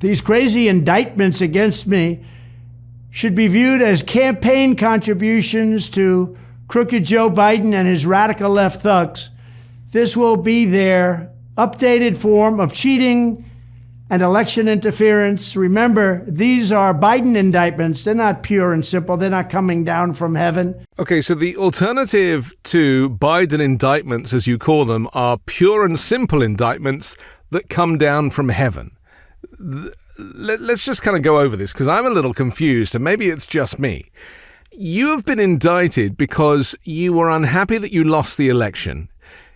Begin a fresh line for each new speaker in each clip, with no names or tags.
These crazy indictments against me should be viewed as campaign contributions to crooked Joe Biden and his radical left thugs. This will be their updated form of cheating and election interference. Remember, these are Biden indictments. They're not pure and simple. They're not coming down from heaven.
Okay, so the alternative to Biden indictments, as you call them, are pure and simple indictments that come down from heaven. Let's just kind of go over this, because I'm a little confused, and maybe it's just me. You have been indicted because you were unhappy that you lost the election.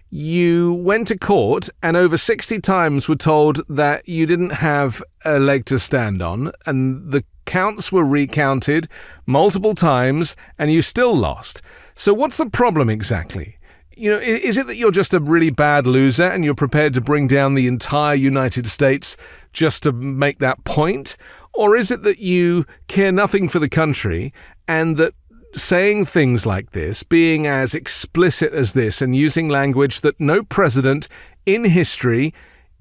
You went to court and over 60 times were told that you didn't have a leg to stand on, and the counts were recounted multiple times and you still lost. So what's the problem exactly? You know, is it that you're just a really bad loser and you're prepared to bring down the entire United States just to make that point? Or is it that you care nothing for the country and that saying things like this, being as explicit as this, and using language that no president in history,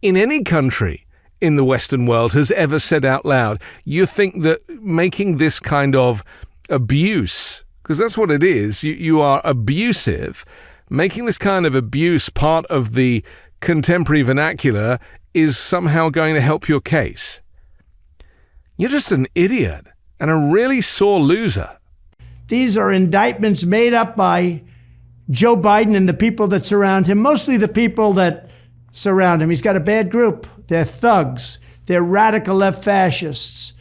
in any country in the Western world has ever said out loud, you think that making this kind of abuse, because that's what it is, you are abusive, making this kind of abuse part of the contemporary vernacular is somehow going to help your case? You're just an idiot and a really sore loser.
These are indictments made up by Joe Biden and the people that surround him, mostly the people that surround him. He's got a bad group. They're thugs. They're radical left fascists.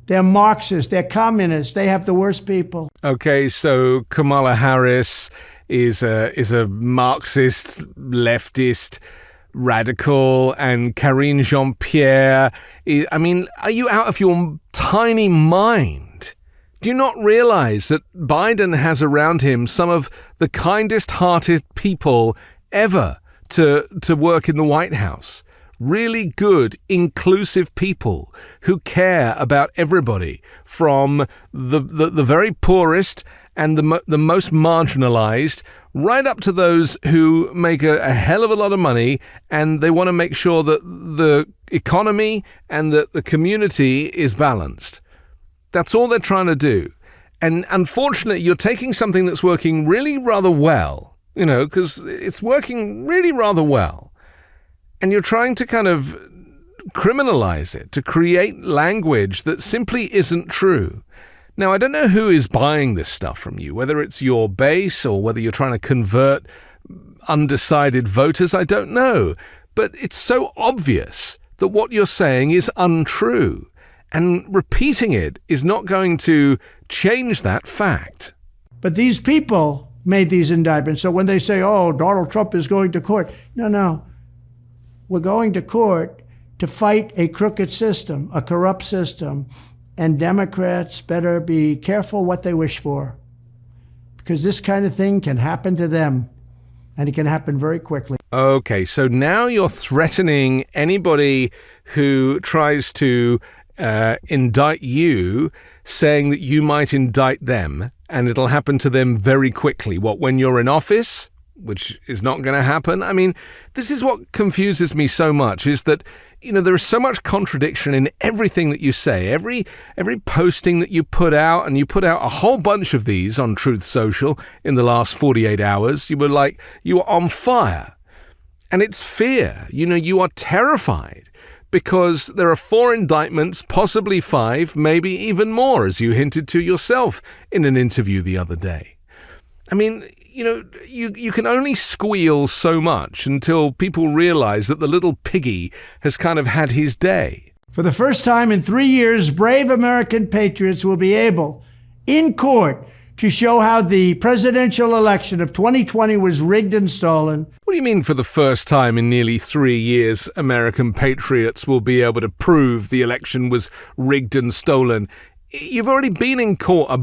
They're Marxists. They're communists. They have the worst people.
Okay, so Kamala Harris is a Marxist, leftist, radical, and Karine Jean-Pierre, I mean, are you out of your tiny mind? Do you not realize that Biden has around him some of the kindest-hearted people ever to work in the White House? Really good, inclusive people who care about everybody, from the very poorest and the most marginalized, right up to those who make a hell of a lot of money, and they want to make sure that the economy and that the community is balanced. That's all they're trying to do. And unfortunately, you're taking something that's working really rather well, you know, because it's working really rather well, and you're trying to kind of criminalize it, to create language that simply isn't true. Now, I don't know who is buying this stuff from you, whether it's your base or whether you're trying to convert undecided voters, I don't know. But it's so obvious that what you're saying is untrue, and repeating it is not going to change that fact.
But these people made these indictments. So when they say, oh, Donald Trump is going to court, no. We're going to court to fight a crooked system, a corrupt system. And Democrats better be careful what they wish for, because this kind of thing can happen to them, and it can happen very quickly.
Okay, so now you're threatening anybody who tries to indict you, saying that you might indict them, and it'll happen to them very quickly. What, when you're in office? Which is not going to happen. I mean, this is what confuses me so much, is that, you know, there is so much contradiction in everything that you say. Every posting that you put out, and you put out a whole bunch of these on Truth Social in the last 48 hours, you were on fire. And it's fear. You know, you are terrified because there are 4 indictments, possibly 5, maybe even more, as you hinted to yourself in an interview the other day. I mean, you know, you can only squeal so much until people realize that the little piggy has kind of had his day.
For the first time in 3 years, brave American patriots will be able, in court, to show how the presidential election of 2020 was rigged and stolen.
What do you mean for the first time in nearly 3 years, American patriots will be able to prove the election was rigged and stolen? You've already been in court a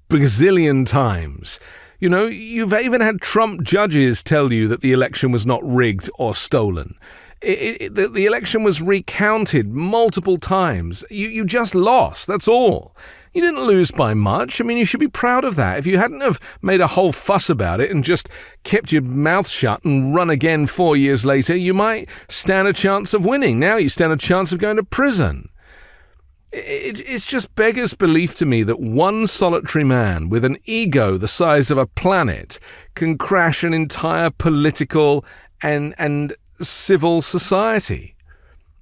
bazillion times. You know, you've even had Trump judges tell you that the election was not rigged or stolen. The election was recounted multiple times. You just lost, that's all. You didn't lose by much. I mean, you should be proud of that. If you hadn't have made a whole fuss about it and just kept your mouth shut and run again 4 years later, you might stand a chance of winning. Now you stand a chance of going to prison. It's just beggars belief to me that one solitary man with an ego the size of a planet can crash an entire political and civil society.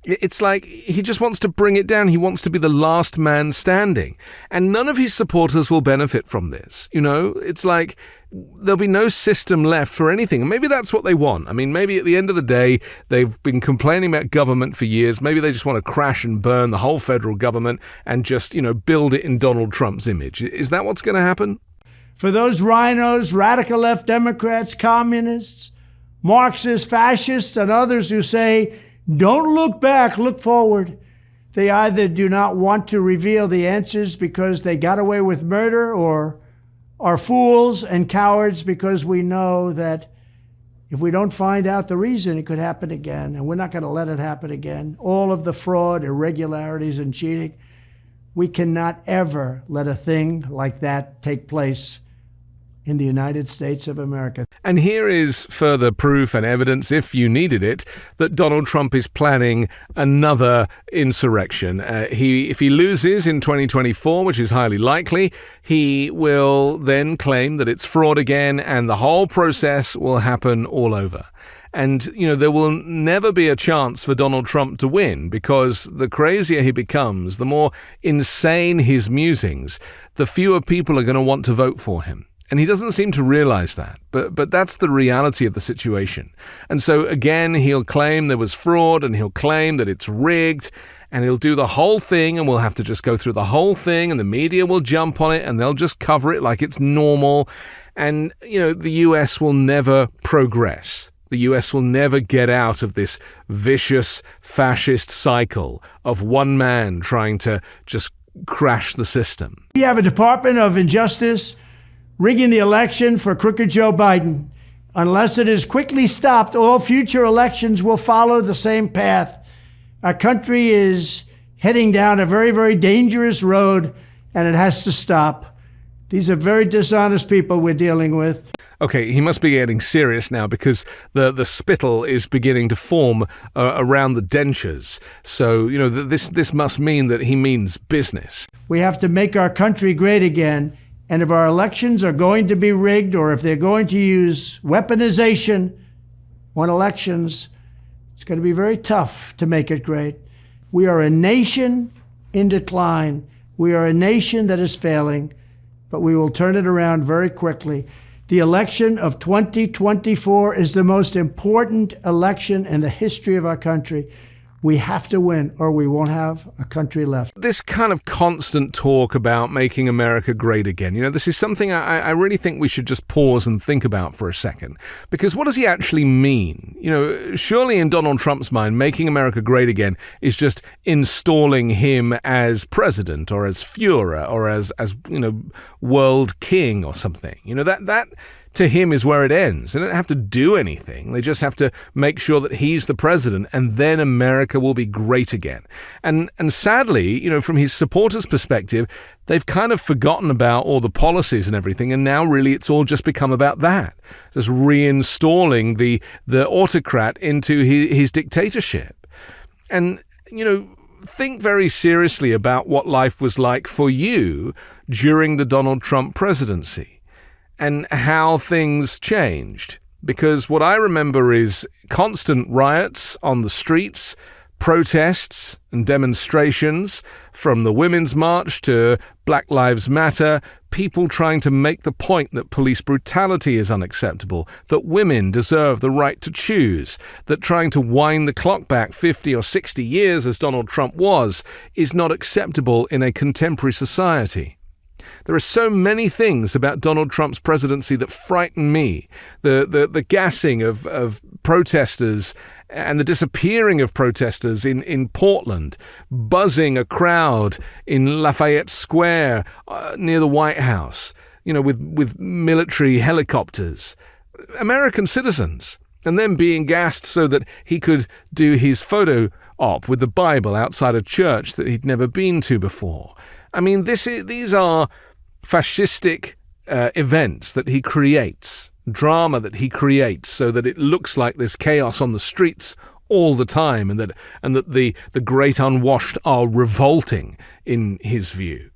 It's like he just wants to bring it down. He wants to be the last man standing. And none of his supporters will benefit from this. It's like there'll be no system left for anything. And maybe that's what they want. I mean, maybe at the end of the day, they've been complaining about government for years. Maybe they just want to crash and burn the whole federal government and just, build it in Donald Trump's image. Is that what's going to happen?
For those rhinos, radical left Democrats, communists, Marxists, fascists, and others who say, don't look back, look forward. They either do not want to reveal the answers because they got away with murder, or are fools and cowards because we know that if we don't find out the reason, it could happen again, and we're not going to let it happen again. All of the fraud, irregularities, and cheating, we cannot ever let a thing like that take place in the United States of America.
And here is further proof and evidence, if you needed it, that Donald Trump is planning another insurrection. If he loses in 2024, which is highly likely, he will then claim that it's fraud again, and the whole process will happen all over. And, there will never be a chance for Donald Trump to win, because the crazier he becomes, the more insane his musings, the fewer people are going to want to vote for him. And he doesn't seem to realize that, but that's the reality of the situation. And so again, he'll claim there was fraud, and he'll claim that it's rigged, and he'll do the whole thing, and we'll have to just go through the whole thing, and the media will jump on it, and they'll just cover it like it's normal. And, the US will never progress. The US will never get out of this vicious fascist cycle of one man trying to just crash the system.
We have a Department of Injustice rigging the election for crooked Joe Biden. Unless it is quickly stopped, all future elections will follow the same path. Our country is heading down a very, very dangerous road, and it has to stop. These are very dishonest people we're dealing with.
Okay, he must be getting serious now, because the spittle is beginning to form around the dentures. So, this must mean that he means business.
We have to make our country great again. And if our elections are going to be rigged, or if they're going to use weaponization on elections, it's going to be very tough to make it great. We are a nation in decline. We are a nation that is failing, but we will turn it around very quickly. The election of 2024 is the most important election in the history of our country. We have to win, or we won't have a country left.
This kind of constant talk about making America great again, this is something I really think we should just pause and think about for a second. Because what does he actually mean? Surely in Donald Trump's mind, making America great again is just installing him as president, or as Führer, or as world king or something. That to him is where it ends. They don't have to do anything. They just have to make sure that he's the president, and then America will be great again. And sadly, from his supporters' perspective, they've kind of forgotten about all the policies and everything, and now really it's all just become about that. Just reinstalling the autocrat into his dictatorship. And, think very seriously about what life was like for you during the Donald Trump presidency, and how things changed. Because what I remember is constant riots on the streets, protests and demonstrations, from the Women's March to Black Lives Matter, people trying to make the point that police brutality is unacceptable, that women deserve the right to choose, that trying to wind the clock back 50 or 60 years, as Donald Trump was, is not acceptable in a contemporary society. There are so many things about Donald Trump's presidency that frighten me. The gassing of protesters and the disappearing of protesters in Portland, buzzing a crowd in Lafayette Square near the White House, with military helicopters. American citizens, and then being gassed so that he could do his photo op with the Bible outside a church that he'd never been to before. I mean, these are fascistic events that he creates, drama that he creates, so that it looks like there's chaos on the streets all the time, and that the great unwashed are revolting in his view.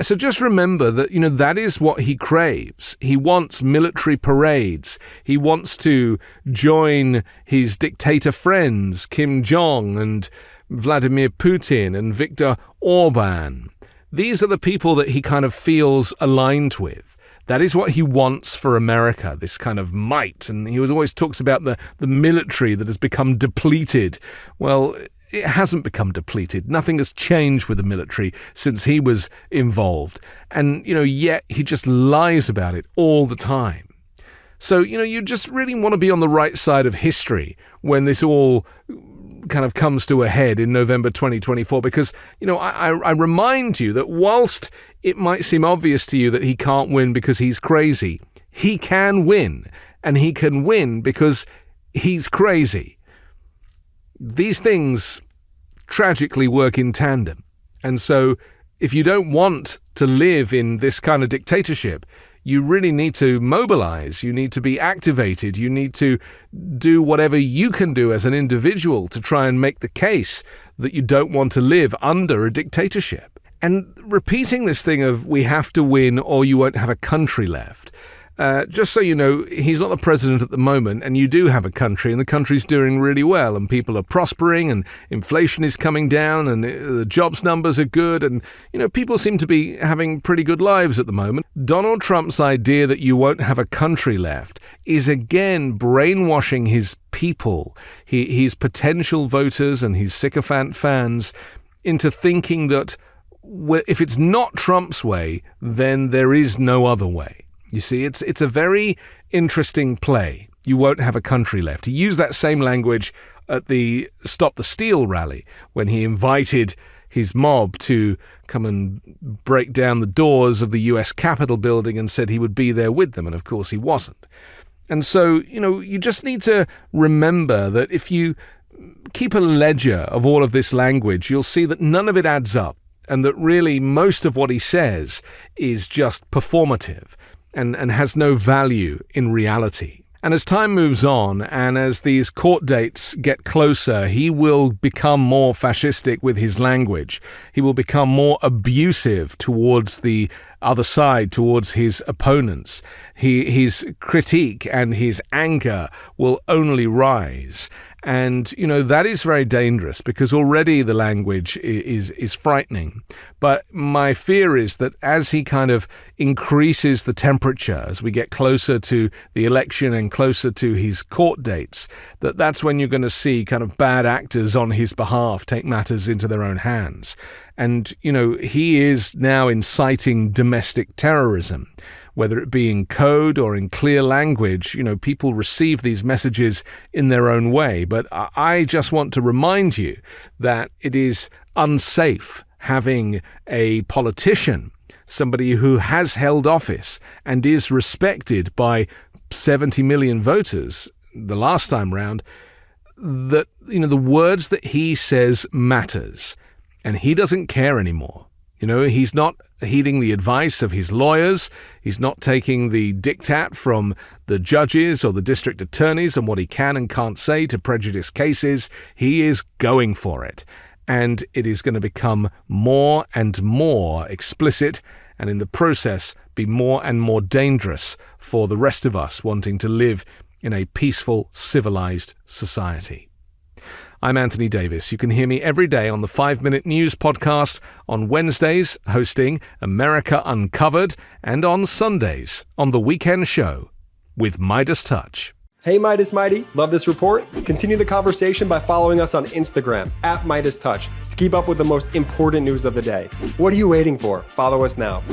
So just remember that, that is what he craves. He wants military parades. He wants to join his dictator friends, Kim Jong and Vladimir Putin and Viktor Orban. These are the people that he kind of feels aligned with. That is what he wants for America, this kind of might. And he always talks about the military that has become depleted. Well, it hasn't become depleted. Nothing has changed with the military since he was involved. And, yet he just lies about it all the time. So, you just really want to be on the right side of history when this all kind of comes to a head in November 2024, because, I remind you that whilst it might seem obvious to you that he can't win because he's crazy, he can win, and he can win because he's crazy. These things tragically work in tandem. And so if you don't want to live in this kind of dictatorship, you really need to mobilize, you need to be activated, you need to do whatever you can do as an individual to try and make the case that you don't want to live under a dictatorship. And repeating this thing of we have to win or you won't have a country left. Just so you know, he's not the president at the moment, and you do have a country, and the country's doing really well, and people are prospering, and inflation is coming down, and the jobs numbers are good, and, people seem to be having pretty good lives at the moment. Donald Trump's idea that you won't have a country left is, again, brainwashing his people, his potential voters and his sycophant fans, into thinking that if it's not Trump's way, then there is no other way. You see, it's a very interesting play. You won't have a country left. He used that same language at the Stop the Steal rally when he invited his mob to come and break down the doors of the US Capitol building and said he would be there with them. And of course he wasn't. And so, you just need to remember that if you keep a ledger of all of this language, you'll see that none of it adds up, and that really most of what he says is just performative and has no value in reality. And as time moves on, and as these court dates get closer, he will become more fascistic with his language. He will become more abusive towards the other side, towards his opponents. His critique and his anger will only rise. And, that is very dangerous because already the language is frightening. But my fear is that as he kind of increases the temperature, as we get closer to the election and closer to his court dates, that's when you're going to see kind of bad actors on his behalf take matters into their own hands. And, he is now inciting domestic terrorism. Whether it be in code or in clear language, people receive these messages in their own way. But I just want to remind you that it is unsafe having a politician, somebody who has held office and is respected by 70 million voters the last time round, that, the words that he says matters, and he doesn't care anymore. He's not heeding the advice of his lawyers. He's not taking the diktat from the judges or the district attorneys on what he can and can't say to prejudice cases. He is going for it. And it is going to become more and more explicit, and in the process be more and more dangerous for the rest of us wanting to live in a peaceful, civilized society. I'm Anthony Davis. You can hear me every day on the 5-Minute News podcast, on Wednesdays hosting America Uncovered, and on Sundays on The Weekend Show with MeidasTouch.
Hey Meidas Mighty, love this report? Continue the conversation by following us on Instagram @MeidasTouch to keep up with the most important news of the day. What are you waiting for? Follow us now.